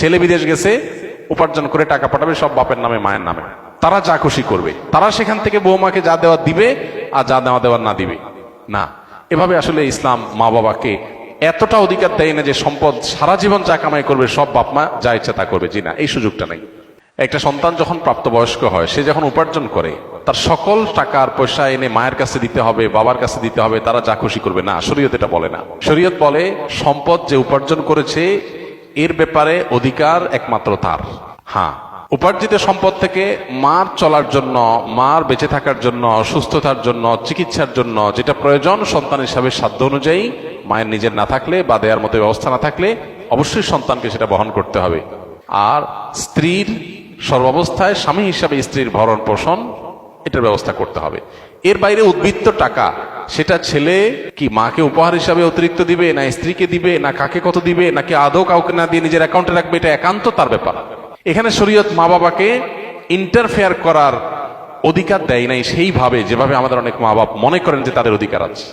ছেলে বিদেশ গেছে, উপার্জন করে টাকা পাঠাবে সব বাপের নামে মায়ের নামে, তারা যা খুশি করবে, তারা সেখান থেকে বৌমাকে যা দেওয়া দিবে আর যা দেওয়ার না দিবে না। এভাবে আসলে ইসলাম মা বাবাকে এতটা অধিকার দেয় না যে সম্পদ সারা জীবন যা কামাই করবে সব বাপ মা যা ইচ্ছা তা করবে, জি না, এই সুযোগটা নেই। একটা সন্তান যখন প্রাপ্তবয়স্ক হয়, সে যখন উপার্জন করে, তার সকল টাকার পয়সা এনে মায়ের কাছে দিতে হবে, বাবার কাছে দিতে হবে, তারা যা খুশি করবে না, শরীয়ত এটা বলে না। শরীয়ত বলে সম্পদ যে উপার্জন করেছে এর ব্যাপারে অধিকার একমাত্র তার। হ্যাঁ, উপার্জিত সম্পদ থেকে মার চলার জন্য, মার বেঁচে থাকার জন্য, সুস্থতার জন্য, চিকিৎসার জন্য যেটা প্রয়োজন সন্তান হিসাবে সাধ্য অনুযায়ী, মায়ের নিজের না থাকলে বা দেওয়ার মতো ব্যবস্থা না থাকলে অবশ্যই সন্তানকে সেটা বহন করতে হবে। আর স্ত্রীর সর্বাবস্থায় স্বামী হিসাবে স্ত্রীর ভরণ পোষণ এটার ব্যবস্থা করতে হবে। এর বাইরে উদ্বৃত্ত টাকা, সেটা ছেলে কি মাকে উপহার হিসাবে অতিরিক্ত দিবে, না স্ত্রীকে দিবে, না কাকে কত দিবে, নাকি আদৌ কাউকে না দিয়ে নিজের অ্যাকাউন্টে রাখবে, এটা একান্ত তার ব্যাপার। এখানে শরীয়ত মা বাবাকে ইন্টারফেয়ার করার অধিকার দেয় নাই সেইভাবে যেভাবে আমাদের অনেক মা বাবা মনে করেন যে তাদের অধিকার আছে।